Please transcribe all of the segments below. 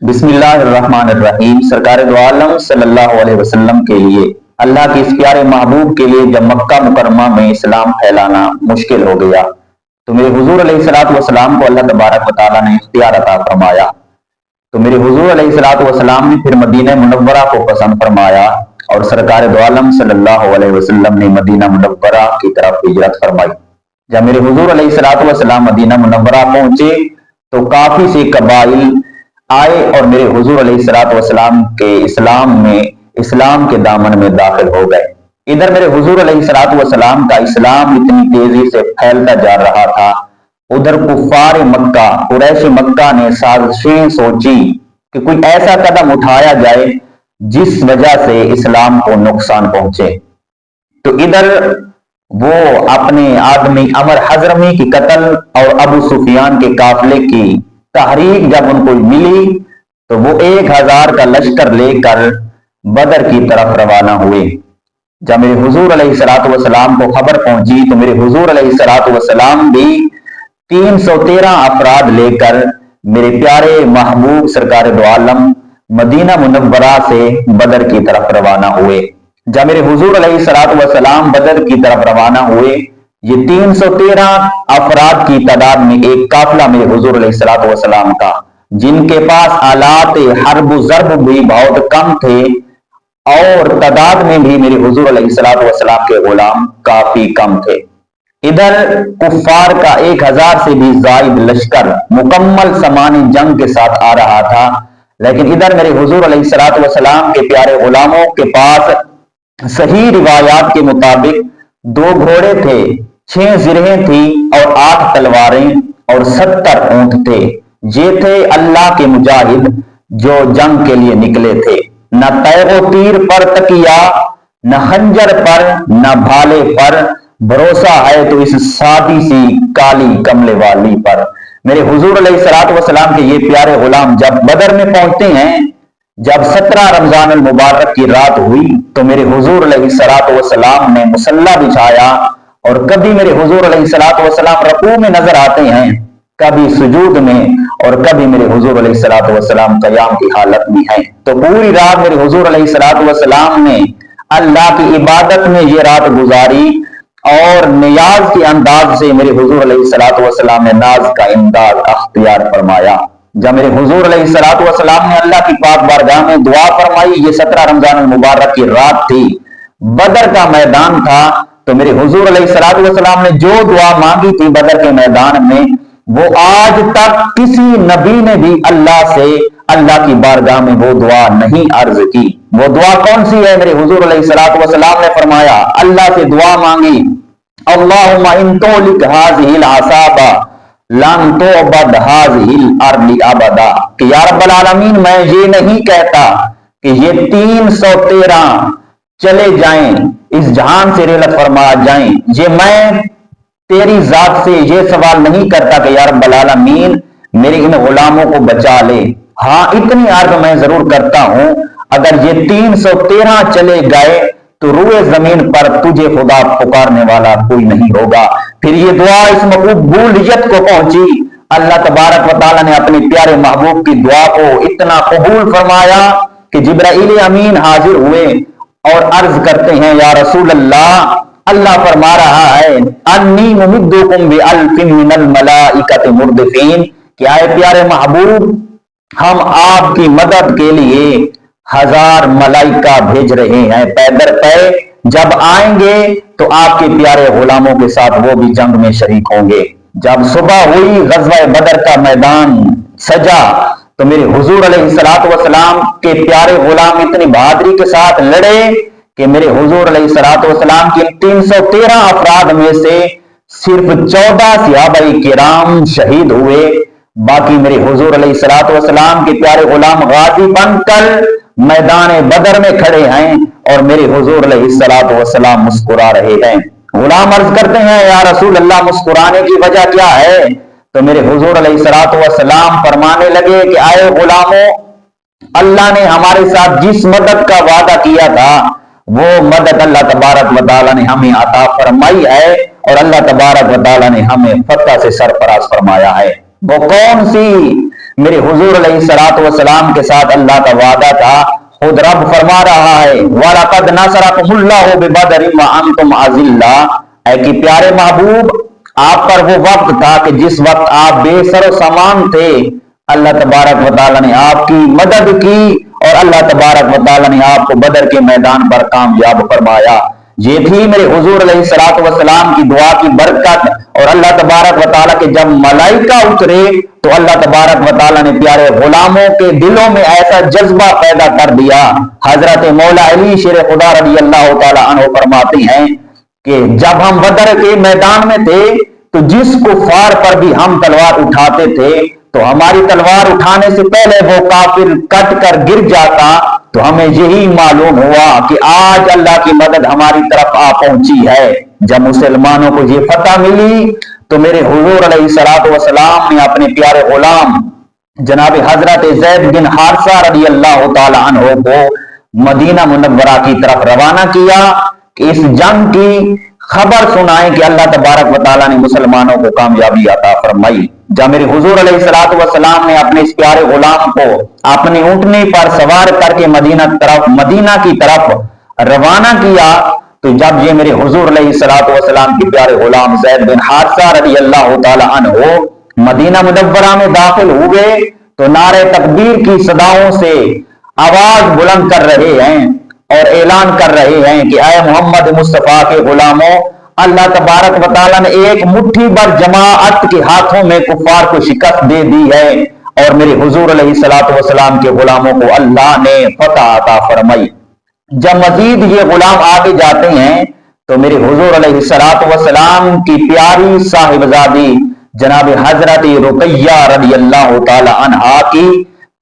बिस्मिल्लाहिर्रहमानिर्रहीम। सरकार दो आलम सल्लल्लाहु अलैहि वसल्लम के लिए, अल्लाह के इस प्यारे महबूब के लिए जब मक्का मुकरमा में इस्लाम फैलाना मुश्किल हो गया तो मेरे हुजूर अलैहिस्सलातु वस्सलाम को अल्लाह तबारक व तआला ने इख्तियार अता फरमाया। तो मेरे हुजूर अलैहिस्सलातु वस्सलाम ने फिर मदीना मुनव्वरा को पसंद फरमाया और सरकार दो आलम सल्लल्लाहु अलैहि वसल्लम ने मदीना मुनव्वरा की तरफ हिजरत फरमाई। जब मेरे हुजूर अलैहिस्सलातु वस्सलाम मदीना मुनव्वरा पहुंचे तो काफी से कबाइल आए और मेरे हुजूर अलैहिस्सलातु वस्सलाम के इस्लाम के दामन में दाखिल हो गए। इधर मेरे हुजूर अलैहिस्सलातु वस्सलाम का इस्लाम इतनी तेजी से फैलता जा रहा था, उधर कुफार मक्का कुरैश मक्का ने साजिशें सोची कि कोई ऐसा कदम उठाया जाए जिस वजह से इस्लाम को नुकसान पहुंचे। तो इधर वो अपने आदमी अमर हजरमी की कत्ल और अबू सुफियान के काफिले की तहरीक जब उनको मिली तो वो 1000 का लश्कर लेकर बदर की तरफ रवाना हुए। जब मेरे हुजूर अलैहिस्सलातु वस्सलाम को खबर पहुंची तो मेरे हुजूर अलैहिस्सलातु वस्सलाम भी 313 अफराद लेकर मेरे प्यारे महबूब सरकार दो आलम मदीना मुनव्वरा से बदर की तरफ रवाना हुए। जब मेरे हुजूर अलैहिस्सलातु वस्सलाम बदर की तरफ रवाना हुए, ये 313 अफराद की तादाद में एक काफिला मेरे हुजूर अलैहिस्सलातु वस्सलाम का, जिनके पास आलात हर्ब ज़र्ब भी बहुत कम थे और तादाद में भी मेरे हुजूर अलैहिस्सलातु वस्सलाम के गुलाम काफी कम थे। इधर कुफ्फार का 1000 से भी जायद लश्कर मुकम्मल सामानी जंग के साथ आ रहा था, लेकिन इधर मेरे हुजूर अलैहिस्सलातु वस्सलाम के प्यारे गुलामों के पास सही रिवायात के मुताबिक 2 घोड़े थे, 6 जिरहें थी और 8 तलवारें और 70 ऊंट थे। ये थे अल्लाह के मुजाहिद जो जंग के लिए निकले थे। न तैगो तीर पर तकिया, न खंजर पर, न भाले पर, भरोसा है तो इस सादी सी काली कमले वाली पर। मेरे हुजूर अलैहिस्सलातु वस्सलाम के ये प्यारे गुलाम जब बदर में पहुंचते हैं, जब 17 रमजान अल मुबारक की रात हुई तो मेरे हुजूर अलैहिस्सलातु वस्सलाम ने मुसल्ला बिछाया और कभी मेरे हुजूर अलैहिस्सलातु वस्सलाम रकू में नजर आते हैं, कभी सुजूद में और कभी मेरे हुजूर अलैहिस्सलातु वस्सलाम कयाम की हालत में हैं। तो पूरी रात मेरे हुजूर अलैहिस्सलातु वस्सलाम ने अल्लाह की इबादत में ये रात गुजारी और नियाज के अंदाज से मेरे हुजूर अलैहिस्सलातु वस्सलाम ने नाज का इमदाद अख्तियार फरमाया। जब मेरे हुजूर अलैहिस्सलातु वस्सलाम ने अल्लाह की पाक बारगाह में दुआ फरमाई, ये 17 रमजान मुबारक की रात थी, बदर का मैदान था, तो मेरे हुजूर अलैहिस्सलातु वस्सलाम ने जो दुआ मांगी थी बदर के मैदान में, वो आज तक किसी नबी ने भी अल्लाह से अल्लाह की बारगाह में वो दुआ नहीं अर्ज की। वो दुआ कौन सी है? मेरे हुजूर अलैहिस्सलातु वस्सलाम ने फरमाया, अल्लाह से दुआ मांगी, अल्लाहुम्मा इन तुलिक हाज़िहिल असाबा लन तुअबद हाज़िहिल अर्दी अबदा, कि या रब्बल आलमीन मैं ये नहीं कहता कि ये 313 चले जाएं, इस जहान से रेलत फरमा जाएं, ये मैं तेरी जात से ये सवाल नहीं करता कि या रब्बल आलमीन मेरे इन गुलामों को बचा ले। हाँ, इतनी अर्ज मैं जरूर करता हूं, अगर ये 313 चले गए तो रूए जमीन पर तुझे खुदा पुकारने वाला कोई नहीं होगा। फिर ये दुआ इस मकबूलियत को पहुंची, अल्लाह तबारक व तआला ने अपने प्यारे महबूब की दुआ को इतना कबूल फरमाया कि जिब्राइल अमीन हाजिर हुए और अर्ज करते हैं, या रसूल अल्लाह, अल्लाह फरमा रहा है, अन्नी मुमिद्दुकुम बि अल्फिन मिनल मलाइकति मुर्दिफीन, क्या है प्यारे महबूब, हम आपकी मदद के लिए 1000 मलाइका भेज रहे हैं पैदर पे। जब आएंगे तो आपके प्यारे गुलामों के साथ वो भी जंग में शरीक होंगे। जब सुबह हुई, गज़वा बदर का मैदान सजा, तो मेरे हुजूर अलैहिस्सलातु वस्सलाम के प्यारे गुलाम इतनी बहादुरी के साथ लड़े कि मेरे हुजूर अलैहिस्सलातु वस्सलाम के 313 अफराद में से सिर्फ 14 सहाबाए किराम शहीद हुए। बाकी मेरे हुजूर अलैहिस्सलातु वस्सलाम के प्यारे गुलाम गाजी बनकर मैदान बदर में खड़े हैं और मेरे हुजूर अलैहिस्सलातु वस्सलाम मुस्कुरा रहे हैं। गुलाम अर्ज करते हैं, या रसूल अल्लाह मुस्कुराने की वजह क्या है? तो मेरे हुजूर अलैहिस्सलातु वस्सलाम फरमाने लगे कि आए गुलामों, अल्लाह ने हमारे साथ जिस मदद का वादा किया था वो मदद अल्लाह तबारक व तआला ने हमें अता फरमाई है और अल्लाह तबारक व तआला ने हमें फतह से सरफराज फरमाया है। वो कौन सी میرے حضور علیہ الصلوۃ والسلام کے ساتھ اللہ کا وعدہ تھا. خود رب فرما رہا ہے وَلَقَدْ نَصَرَكُمُ اللَّهُ بِبَدْرٍ وَأَنْتُمْ أَذِلَّةٌ. اے کہ پیارے محبوب آپ پر وہ وقت تھا کہ جس وقت آپ بے سر و سامان تھے، اللہ تبارک و تعالیٰ نے آپ کی مدد کی اور اللہ تبارک و تعالیٰ نے آپ کو بدر کے میدان پر کامیاب فرمایا. یہ تھی میرے حضور علیہ الصلوۃ والسلام کی دعا کی برکت. اور اللہ تبارک و تعالیٰ کے جب ملائکہ اترے تو اللہ تبارک و تعالیٰ نے پیارے غلاموں کے دلوں میں ایسا جذبہ پیدا کر دیا. حضرت مولا علی شیر خدا رضی اللہ تعالیٰ عنہ فرماتے ہیں کہ جب ہم بدر کے میدان میں تھے تو جس کفار پر بھی ہم تلوار اٹھاتے تھے تو ہماری تلوار اٹھانے سے پہلے وہ کافر کٹ کر گر جاتا تو ہمیں یہی معلوم ہوا کہ آج اللہ کی مدد ہماری طرف آ پہنچی ہے. جب مسلمانوں کو یہ فتح ملی تو میرے حضور علیہ الصلوۃ والسلام نے اپنے پیارے غلام جناب حضرت زید بن حارثہ رضی اللہ تعالی عنہ کو مدینہ منورہ کی طرف روانہ کیا کہ اس جنگ کی خبر سنائیں کہ اللہ تبارک و تعالیٰ نے مسلمانوں کو کامیابی عطا فرمائی. جب میرے حضور علیہ الصلوۃ والسلام نے اپنے اس پیارے غلام کو اپنی اونٹنی پر سوار کر کے مدینہ کی طرف روانہ کیا تو جب یہ میرے حضور علیہ الصلوۃ والسلام کے پیارے غلام زید بن حارثہ رضی اللہ تعالی عنہ مدینہ منورہ میں داخل ہوئے تو نعرہ تکبیر کی صداؤں سے آواز بلند کر رہے ہیں اور اعلان کر رہے ہیں کہ اے محمد مصطفیٰ کے غلاموں، اللہ تبارک و تعالیٰ نے ایک مٹھی بھر جماعت کے ہاتھوں میں کفار کو شکست دے دی ہے اور میرے حضور علیہ الصلوۃ والسلام کے غلاموں کو اللہ نے فتح عطا فرمائی. جب مزید یہ غلام آگے جاتے ہیں تو میرے حضور علیہ الصلوۃ والسلام کی پیاری صاحبزادی جناب حضرت رقیہ رضی اللہ تعالی عنہا کی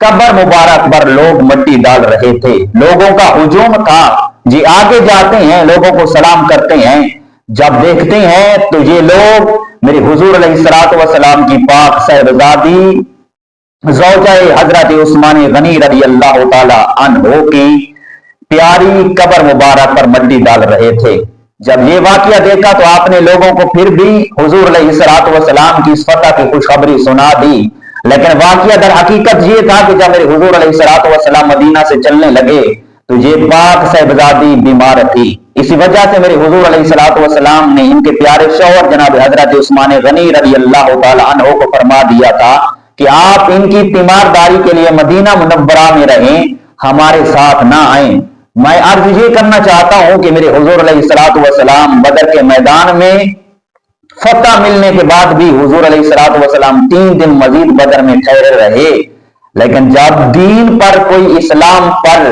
قبر مبارک پر لوگ مٹی ڈال رہے تھے. لوگوں کا ہجوم تھا. جی آگے جاتے ہیں، لوگوں کو سلام کرتے ہیں. جب دیکھتے ہیں تو یہ لوگ میرے حضور علیہ الصلوۃ والسلام کی پاک صاحبزادی زوجہ حضرت عثمان غنی رضی اللہ تعالی عنہ کی پیاری قبر مبارک پر مٹی ڈال رہے تھے. جب یہ واقعہ دیکھا تو آپ نے لوگوں کو پھر بھی حضور علیہ الصلوۃ والسلام کی اس فتح کی خوشخبری سنا دی. لیکن واقعہ در حقیقت یہ تھا کہ جب میرے حضور علیہ الصلوۃ والسلام مدینہ سے چلنے لگے تو یہ پاک صاحبزادی بیمار تھی. اسی وجہ سے میرے حضور علیہ الصلوۃ والسلام نے ان کے پیارے شوہر جناب حضرت عثمان غنی رضی اللہ تعالی عنہ کو فرما دیا تھا کہ آپ ان کی تیمارداری کے لیے مدینہ منورہ میں رہیں، ہمارے ساتھ نہ آئیں. میں عرض یہ کرنا چاہتا ہوں کہ میرے حضور علیہ الصلوۃ والسلام بدر کے میدان میں فتح ملنے کے بعد بھی حضور علیہ الصلوۃ والسلام 3 دن مزید بدر میں ٹھہرے رہے. لیکن جب دین پر کوئی اسلام پر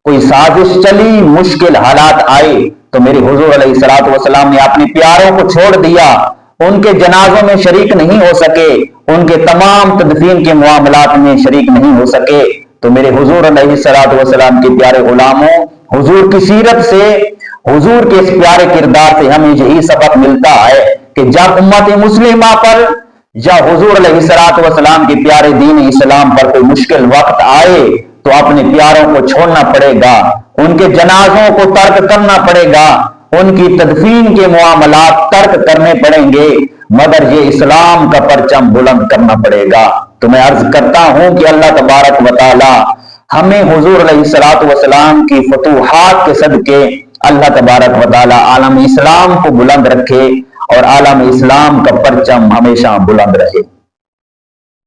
کوئی سازش چلی، مشکل حالات آئے تو میرے حضور علیہ الصلوۃ والسلام نے اپنے پیاروں کو چھوڑ دیا. ان کے جنازوں میں شریک نہیں ہو سکے، ان کے تمام تدفین کے معاملات میں شریک نہیں ہو سکے. تو میرے حضور علیہ الصلوۃ والسلام کے پیارے غلاموں، حضور کی سیرت سے، حضور کے اس پیارے کردار سے ہمیں یہی سبق ملتا ہے کہ جب امت مسلمہ پر یا حضور علیہ الصلوۃ والسلام کے پیارے دین اسلام پر کوئی مشکل وقت آئے تو اپنے پیاروں کو چھوڑنا پڑے گا، ان کے جنازوں کو ترک کرنا پڑے گا، ان کی تدفین کے معاملات ترک کرنے پڑیں گے، مگر یہ اسلام کا پرچم بلند کرنا پڑے گا. تو میں عرض کرتا ہوں کہ اللہ تبارک و تعالی ہمیں حضور علیہ الصلوۃ والسلام کی فتوحات کے صدقے اللہ تبارک و تعالی عالم اسلام کو بلند رکھے اور عالم اسلام کا پرچم ہمیشہ بلند رہے.